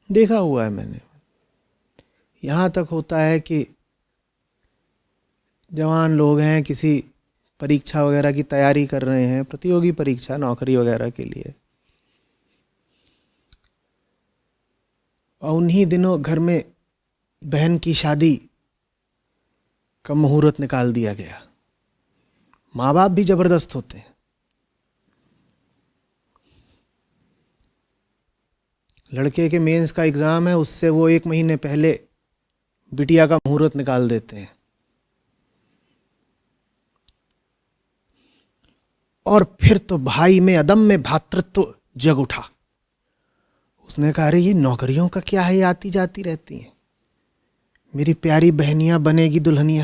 देखा हुआ है मैंने। यहाँ तक होता है कि जवान लोग हैं, किसी परीक्षा वगैरह की तैयारी कर रहे हैं, प्रतियोगी परीक्षा, नौकरी वगैरह के लिए, और उन्हीं दिनों घर में बहन की शादी का मुहूर्त निकाल दिया गया। माँ बाप भी जबरदस्त होते हैं। लड़के के मेंस का एग्ज़ाम है, उससे वो 1 महीने पहले बिटिया का मुहूर्त निकाल देते हैं। और फिर तो भाई में अदम्य भ्रातृत्व जग उठा। उसने कहा, अरे ये नौकरियों का क्या है, आती जाती रहती हैं, मेरी प्यारी बहनियां बनेगी दुल्हनिया,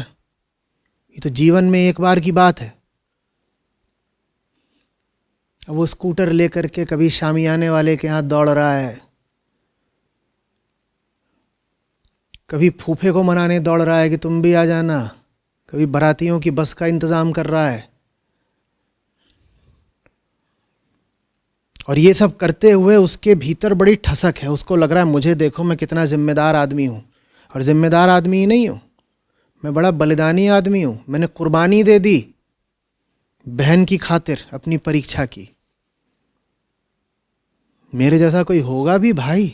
ये तो जीवन में एक बार की बात है। अब वो स्कूटर लेकर के कभी शामियाने वाले के यहाँ दौड़ रहा है, कभी फूफे को मनाने दौड़ रहा है कि तुम भी आ जाना, कभी बारातियों की बस का इंतज़ाम कर रहा है। और ये सब करते हुए उसके भीतर बड़ी ठसक है। उसको लग रहा है, मुझे देखो मैं कितना जिम्मेदार आदमी हूँ। और जिम्मेदार आदमी ही नहीं हूँ, मैं बड़ा बलिदानी आदमी हूँ। मैंने कुर्बानी दे दी बहन की खातिर अपनी परीक्षा की। मेरे जैसा कोई होगा भी भाई?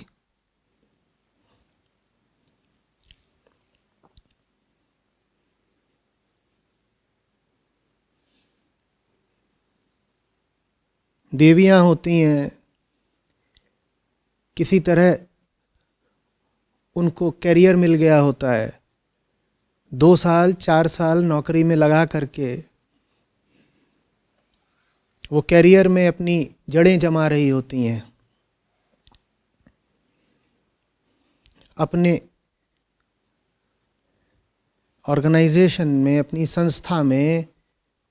देवियाँ होती हैं, किसी तरह उनको कैरियर मिल गया होता है, 2 साल 4 साल नौकरी में लगा करके वो कैरियर में अपनी जड़ें जमा रही होती हैं। अपने ऑर्गेनाइजेशन में, अपनी संस्था में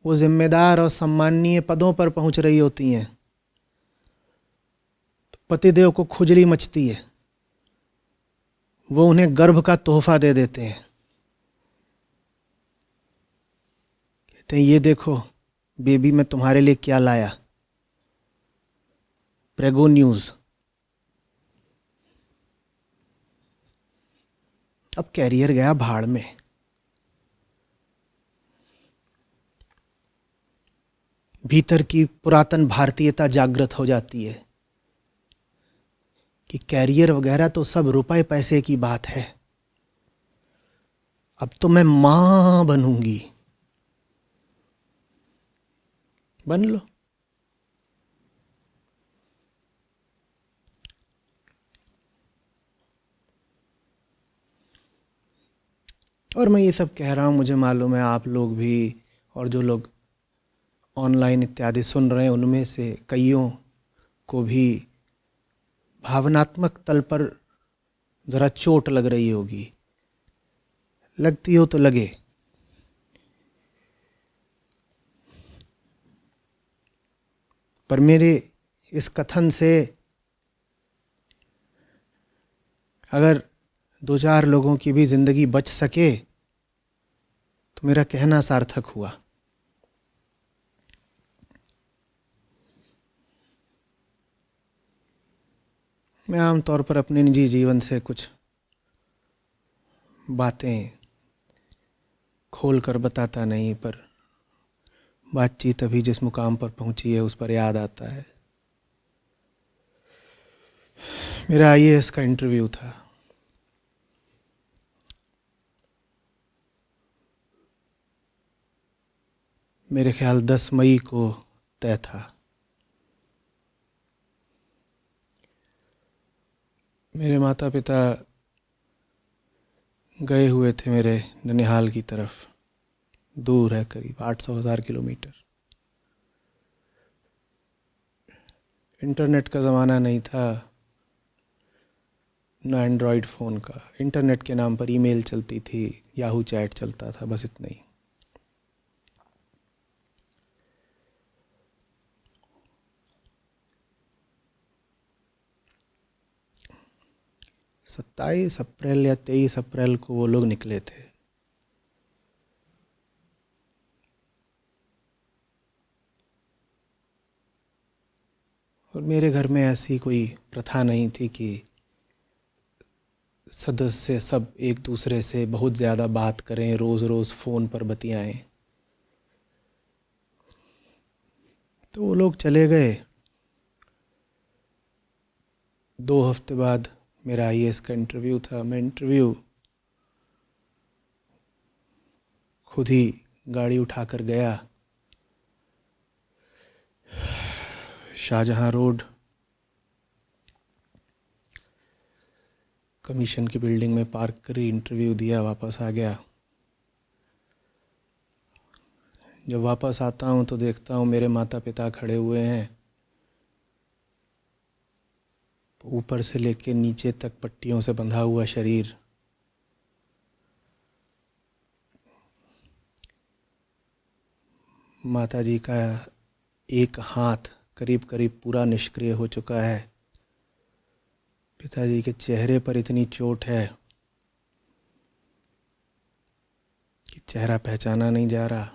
वो जिम्मेदार और सम्माननीय पदों पर पहुंच रही होती हैं। तो पतिदेव को खुजली मचती है, वो उन्हें गर्भ का तोहफा दे देते हैं। कहते हैं, ये देखो बेबी, मैं तुम्हारे लिए क्या लाया, प्रेगो न्यूज़। अब कैरियर गया भाड़ में। भीतर की पुरातन भारतीयता जागृत हो जाती है कि कैरियर वगैरह तो सब रुपए पैसे की बात है, अब तो मैं मां बनूंगी। बन लो। और मैं ये सब कह रहा हूँ, मुझे मालूम है आप लोग भी, और जो लोग ऑनलाइन इत्यादि सुन रहे हैं, उनमें से कईयों को भी भावनात्मक तल पर ज़रा चोट लग रही होगी। लगती हो तो लगे। पर मेरे इस कथन से अगर 2-4 लोगों की भी ज़िंदगी बच सके तो मेरा कहना सार्थक हुआ। मैं आमतौर पर अपने निजी जीवन से कुछ बातें खोल कर बताता नहीं, पर बातचीत अभी जिस मुकाम पर पहुंची है उस पर याद आता है। मेरा आईएएस का इंटरव्यू था। मेरे ख्याल 10 मई को तय था। मेरे माता पिता गए हुए थे मेरे ननिहाल की तरफ। दूर है, करीब 800,000 किलोमीटर। इंटरनेट का ज़माना नहीं था, ना एंड्रॉयड फ़ोन का। इंटरनेट के नाम पर ईमेल चलती थी, याहू चैट चलता था, बस इतना ही। सत्ताईस अप्रैल या 23 अप्रैल को वो लोग निकले थे। और मेरे घर में ऐसी कोई प्रथा नहीं थी कि सदस्य सब एक दूसरे से बहुत ज़्यादा बात करें, रोज़ रोज़ फ़ोन पर बतियाएं। तो वो लोग चले गए। 2 हफ्ते बाद मेरा आईएएस का इंटरव्यू था। मैं इंटरव्यू खुद ही गाड़ी उठाकर गया। शाहजहां रोड कमीशन की बिल्डिंग में पार्क करी, इंटरव्यू दिया, वापस आ गया। जब वापस आता हूँ तो देखता हूँ मेरे माता पिता खड़े हुए हैं। ऊपर से लेके नीचे तक पट्टियों से बंधा हुआ शरीर। माता जी का एक हाथ करीब करीब पूरा निष्क्रिय हो चुका है। पिताजी के चेहरे पर इतनी चोट है कि चेहरा पहचाना नहीं जा रहा।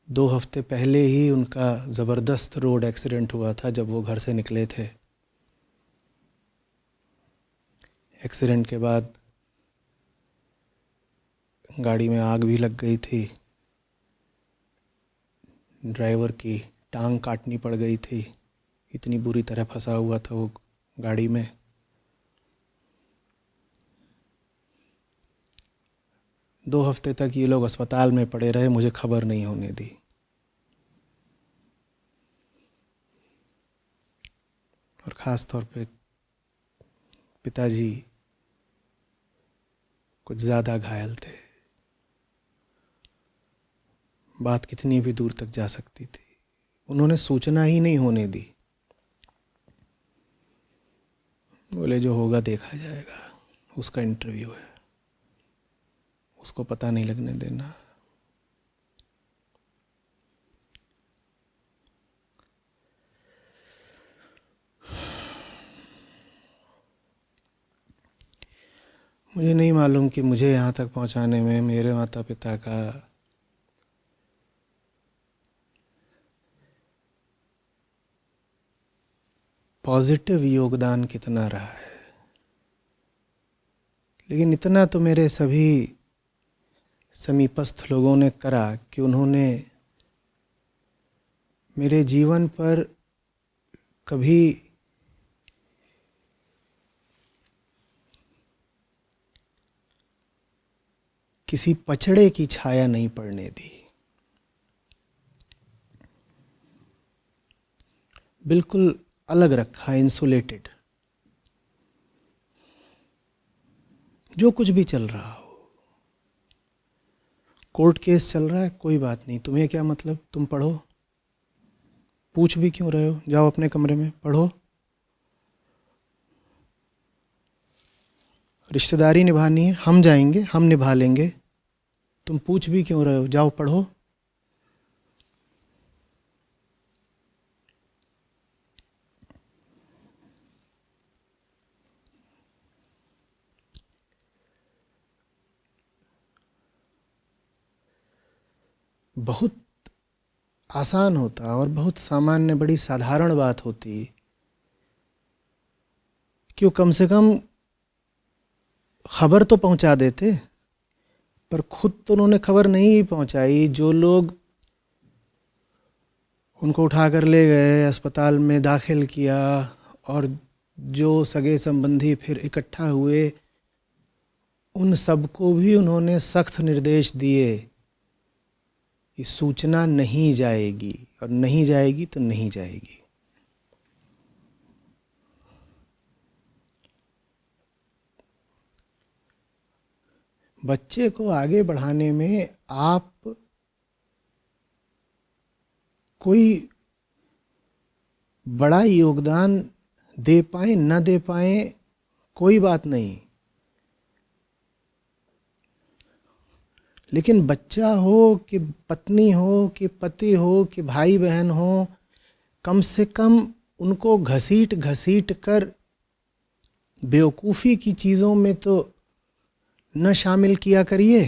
दो हफ्ते पहले ही उनका ज़बरदस्त रोड एक्सीडेंट हुआ था जब वो घर से निकले थे। एक्सीडेंट के बाद गाड़ी में आग भी लग गई थी। ड्राइवर की टांग काटनी पड़ गई थी, इतनी बुरी तरह फंसा हुआ था वो गाड़ी में। दो हफ्ते तक ये लोग अस्पताल में पड़े रहे, मुझे खबर नहीं होने दी। और ख़ास तौर पे पिताजी कुछ ज़्यादा घायल थे। बात कितनी भी दूर तक जा सकती थी, उन्होंने सूचना ही नहीं होने दी। बोले जो होगा देखा जाएगा, उसका इंटरव्यू है, उसको पता नहीं लगने देना। मुझे नहीं मालूम कि मुझे यहाँ तक पहुँचाने में मेरे माता पिता का पॉजिटिव योगदान कितना रहा है, लेकिन इतना तो मेरे सभी समीपस्थ लोगों ने करा कि उन्होंने मेरे जीवन पर कभी किसी पचड़े की छाया नहीं पड़ने दी। बिल्कुल अलग रखा, इंसुलेटेड। जो कुछ भी चल रहा हो, कोर्ट केस चल रहा है, कोई बात नहीं, तुम्हें क्या मतलब, तुम पढ़ो, पूछ भी क्यों रहे हो, जाओ अपने कमरे में पढ़ो। रिश्तेदारी निभानी है, हम जाएंगे, हम निभा लेंगे, तुम पूछ भी क्यों रहे हो, जाओ पढ़ो। बहुत आसान होता और बहुत सामान्य, बड़ी साधारण बात होती कि कम से कम खबर तो पहुंचा देते, पर खुद तो उन्होंने खबर नहीं पहुंचाई। जो लोग उनको उठाकर ले गए, अस्पताल में दाखिल किया, और जो सगे संबंधी फिर इकट्ठा हुए, उन सबको भी उन्होंने सख्त निर्देश दिए कि सूचना नहीं जाएगी, और नहीं जाएगी तो नहीं जाएगी। बच्चे को आगे बढ़ाने में आप कोई बड़ा योगदान दे पाए न दे पाए, कोई बात नहीं, लेकिन बच्चा हो कि पत्नी हो कि पति हो कि भाई बहन हो, कम से कम उनको घसीट घसीट कर बेवकूफ़ी की चीज़ों में तो न शामिल किया करिए।